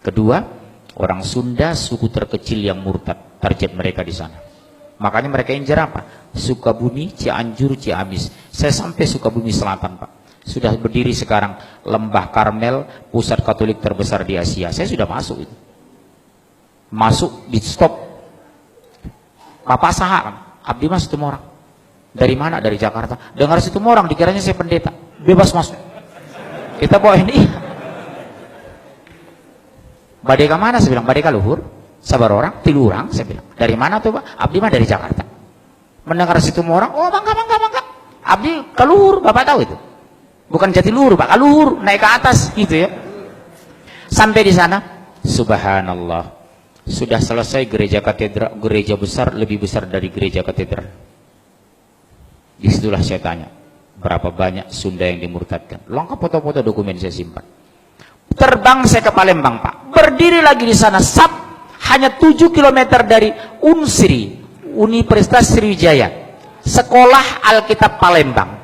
Kedua, orang Sunda suku terkecil yang murtad, target mereka di sana. Makanya mereka incar apa? Sukabumi, Cianjur, Ciamis. Saya sampai Sukabumi Selatan, Pak. Sudah berdiri sekarang Lembah Karmel, pusat Katolik terbesar di Asia. Saya sudah masuk itu. Masuk di stop. Papa saha kan? Abdi mas itu orang. Dari mana? Dari Jakarta. Dengar situ orang, dikiranya saya pendeta. Bebas masuk. Kita bawa ini. Badeka mana? Saya bilang, badeka luhur. Sabar orang, tilu orang. Saya bilang, dari mana tuh Pak? Abdi mah dari Jakarta. Mendengar situ orang, oh bangga. Abdi keluhur, Bapak tahu itu. Bukan Jatiluhur Pak, keluhur, naik ke atas gitu ya. Sampai di sana, subhanallah. Sudah selesai gereja katedral, gereja besar, lebih besar dari gereja katedral. Disitulah saya tanya, berapa banyak Sunda yang dimurtadkan? Lengkap foto-foto dokumen saya simpan. Terbang saya ke Palembang Pak, berdiri lagi di sana, hanya 7 km dari Unsri, Universitas Sriwijaya, Sekolah Alkitab Palembang,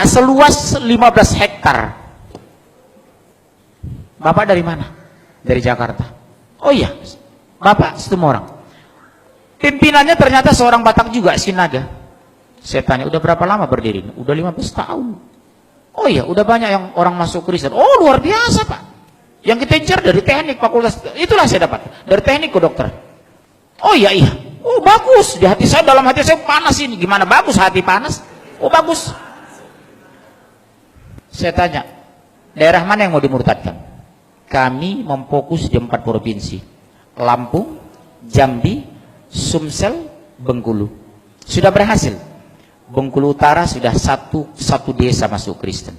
seluas 15 hektar. Bapak dari mana? Dari Jakarta. Oh iya, Bapak semua orang. Pimpinannya ternyata seorang Batak juga, Sinaga. Saya tanya, udah berapa lama berdiri? Udah 15 tahun. Oh iya, udah banyak yang orang masuk Kristen. Oh luar biasa Pak. Yang kita incar dari teknik fakultas, itulah saya dapat. Dari teknik ke dokter. Oh iya. Oh bagus. Di hati saya, dalam hati saya panas ini. Gimana bagus hati panas? Oh bagus. Saya tanya, daerah mana yang mau dimurtadkan? Kami memfokus di 4 provinsi. Lampung, Jambi, Sumsel, Bengkulu. Sudah berhasil. Bengkulu Utara sudah satu desa masuk Kristen.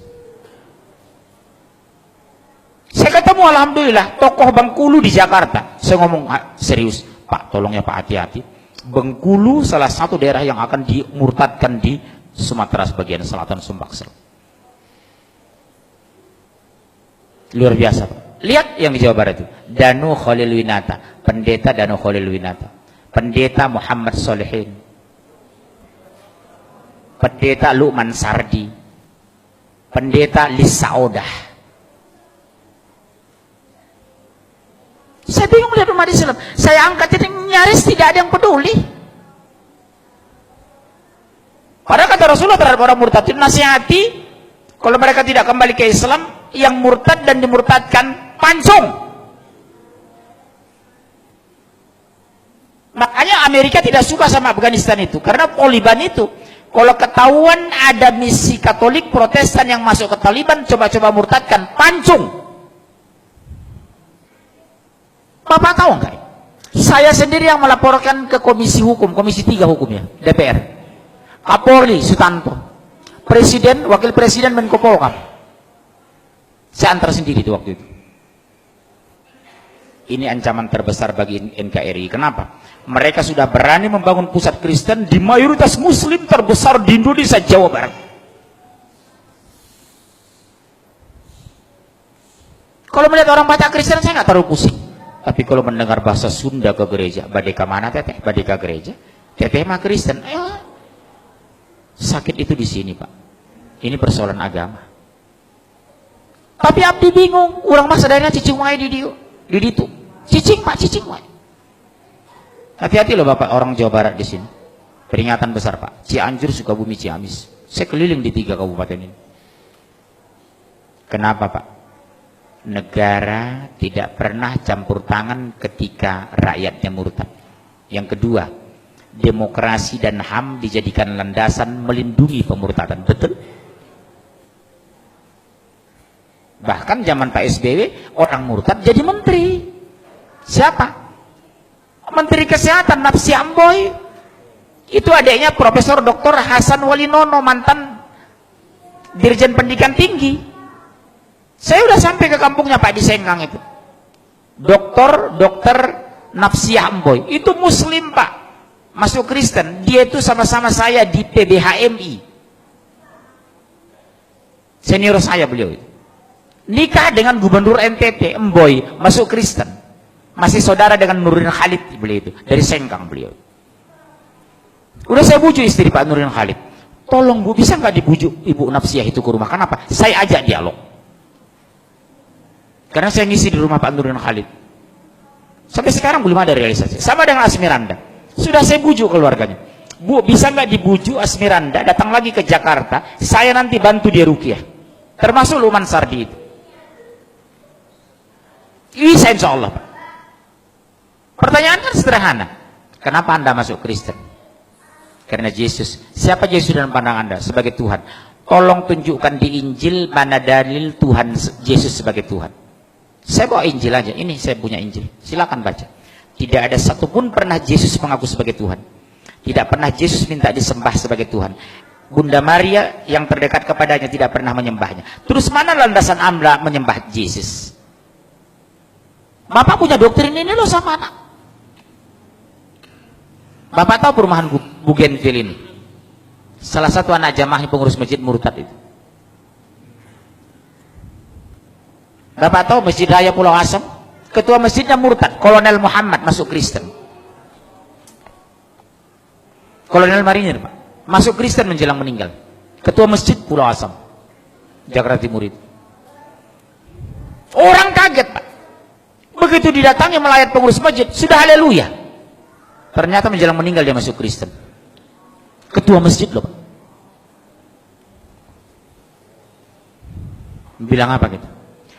Saya ketemu alhamdulillah tokoh Bengkulu di Jakarta. Saya ngomong serius, Pak tolong ya Pak hati-hati. Bengkulu salah satu daerah yang akan dimurtadkan di Sumatera sebagian selatan, Sumbaksel. Luar biasa Pak. Lihat yang di Jawa Barat itu, Danu Khalil Winata, pendeta Danu Khalil Winata, pendeta Muhammad Solehin, pendeta Luqman Sardi, pendeta Lisa Odah. Saya bingung lihat umat Islam. Saya angkat ini nyaris tidak ada yang peduli. Padahal kata Rasulullah terhadap orang murtad, nasihati kalau mereka tidak kembali ke Islam, yang murtad dan dimurtadkan pancung. Makanya Amerika tidak suka sama Afghanistan itu, karena Taliban itu kalau ketahuan ada misi Katolik Protestan yang masuk ke Taliban, coba-coba murtadkan, pancung. Bapak tahu enggak? Saya sendiri yang melaporkan ke Komisi Hukum, Komisi 3 Hukumnya, DPR. Kapolri Sutanto, Presiden, Wakil Presiden, Menko Polhukam. Saya antar sendiri itu waktu itu. Ini ancaman terbesar bagi NKRI. Kenapa? Mereka sudah berani membangun pusat Kristen di mayoritas Muslim terbesar di Indonesia, Jawa Barat. Kalau melihat orang baca Kristen, saya nggak terlalu pusing. Tapi kalau mendengar bahasa Sunda ke gereja, badeka mana teteh? Badeka gereja, teteh mah Kristen. Sakit itu di sini Pak. Ini persoalan agama. Tapi abdi bingung, orang mah sadarnya cicing wae di ditu. Cicing Pak, cicing wae. Hati-hati loh Bapak orang Jawa Barat di sini. Peringatan besar Pak. Cianjur, Sukabumi, Ciamis. Saya keliling di 3 kabupaten ini. Kenapa Pak? Negara tidak pernah campur tangan ketika rakyatnya murtad. Yang kedua, demokrasi dan HAM dijadikan landasan melindungi pemurtadan. Betul? Bahkan zaman Pak SBY, orang murtad jadi menteri. Siapa? Menteri Kesehatan, Napsi Amboy. Itu adiknya Profesor Dr. Hasan Walinono, mantan Dirjen Pendidikan Tinggi. Saya udah sampai ke kampungnya Pak di Sengkang itu. Dokter Napsi Amboy. Itu Muslim Pak. Masuk Kristen. Dia itu sama-sama saya di PBHMI. Senior saya beliau itu. Nikah dengan Gubernur NTT, Emboy, masuk Kristen. Masih saudara dengan Nurdin Khalid beliau itu. Dari Sengkang beliau. Udah saya bujuk istri Pak Nurdin Khalid. Tolong Bu, bisa nggak dibujuk Ibu Napsiah itu ke rumah? Kenapa? Saya ajak dialog. Karena saya ngisi di rumah Pak Nurdin Khalid. Sampai sekarang belum ada realisasi. Sama dengan Asmiranda. Sudah saya bujuk keluarganya. Bu, bisa nggak dibujuk Asmiranda datang lagi ke Jakarta, saya nanti bantu dia ruqyah. Termasuk Luman Sardi itu. Bisa insya Allah, Pak. Pertanyaan kan sederhana. Kenapa Anda masuk Kristen? Karena Yesus. Siapa Yesus dalam pandang Anda? Sebagai Tuhan. Tolong tunjukkan di Injil mana dalil Tuhan Yesus sebagai Tuhan. Saya bawa Injil aja. Ini saya punya Injil. Silakan baca. Tidak ada satupun pernah Yesus mengaku sebagai Tuhan. Tidak pernah Yesus minta disembah sebagai Tuhan. Bunda Maria yang terdekat kepadanya tidak pernah menyembahnya. Terus mana landasan Anda menyembah Yesus? Bapak punya doktrin ini loh sama anak. Bapak tahu perumahan Bougainville ini? Salah satu anak jamaah pengurus masjid murtad itu. Bapak tahu Masjid Raya Pulau Asam? Ketua masjidnya murtad, Kolonel Muhammad masuk Kristen. Kolonel Marinir, Pak. Masuk Kristen menjelang meninggal. Ketua masjid Pulau Asam, Jakarta Timur itu. Orang kaget, Pak. Begitu didatangi melayat pengurus masjid, sudah haleluya. Ternyata menjelang meninggal dia masuk Kristen. Ketua masjid loh, Pak. Bilang apa gitu?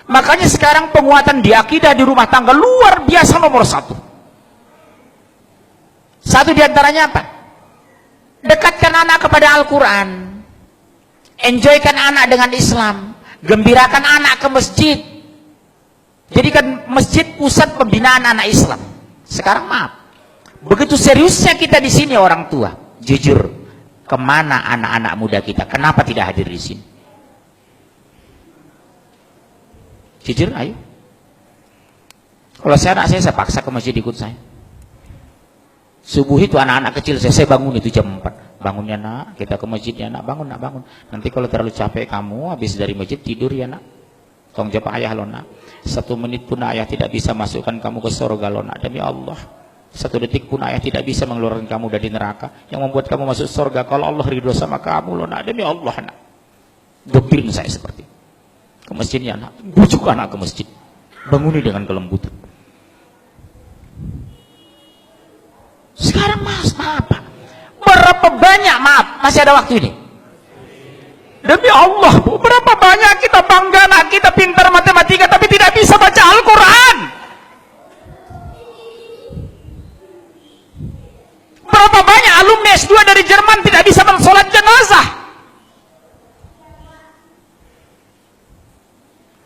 Makanya sekarang penguatan di akidah di rumah tangga luar biasa nomor satu. Satu diantaranya apa? Dekatkan anak kepada Al-Quran. Enjoykan anak dengan Islam. Gembirakan anak ke masjid. Jadikan masjid pusat pembinaan anak Islam. Sekarang maaf. Begitu seriusnya kita di sini orang tua. Jujur, kemana anak-anak muda kita? Kenapa tidak hadir di sini? Jujur, ayo. Kalau anak saya paksa ke masjid ikut saya. Subuh itu anak-anak kecil saya bangun itu jam 4. Bangunnya nak, kita ke masjid ya nak, bangun nak, bangun. Nanti kalau terlalu capek kamu, habis dari masjid tidur ya nak. Tolong jawab ayah lo nak. 1 menit pun ayah tidak bisa masukkan kamu ke surga lo nak, demi Allah. 1 detik pun ayah tidak bisa mengeluarkan kamu dari neraka. Yang membuat kamu masuk surga kalau Allah ridho sama kamu lo nak, demi Allah nak. Doktrin saya seperti itu. Ke masjidnya anak, bujuk anak ke masjid, banguni dengan kelembutan. Sekarang maaf Pak, berapa banyak, maaf masih ada waktu ini, demi Allah Bu, berapa banyak kita bangga anak kita pintar matematika tapi tidak bisa baca Al-Quran. Berapa banyak alumni S2 dari Jerman tidak bisa mensolat jenazah.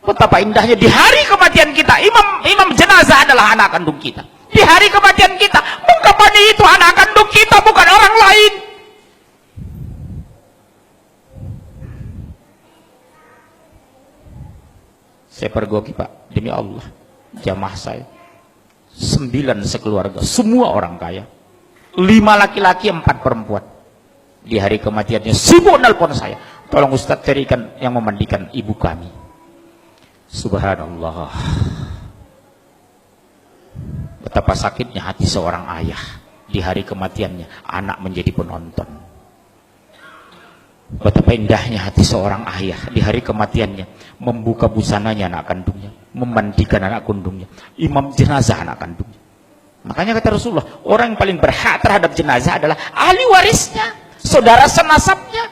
Betapa indahnya di hari kematian kita, imam jenazah adalah anak kandung kita. Di hari kematian kita, ungkapannya itu anak kandung kita, bukan orang lain. Saya pergoki Pak, demi Allah, jamaah saya 9 sekeluarga, semua orang kaya, 5 laki-laki 4 perempuan. Di hari kematiannya sibuk nelpon saya, tolong Ustadz carikan yang memandikan ibu kami. Subhanallah. Betapa sakitnya hati seorang ayah di hari kematiannya, anak menjadi penonton. Betapa indahnya hati seorang ayah di hari kematiannya, membuka busananya anak kandungnya, memandikan anak kandungnya, imam jenazah anak kandungnya. Makanya kata Rasulullah, orang yang paling berhak terhadap jenazah adalah ahli warisnya, saudara senasabnya,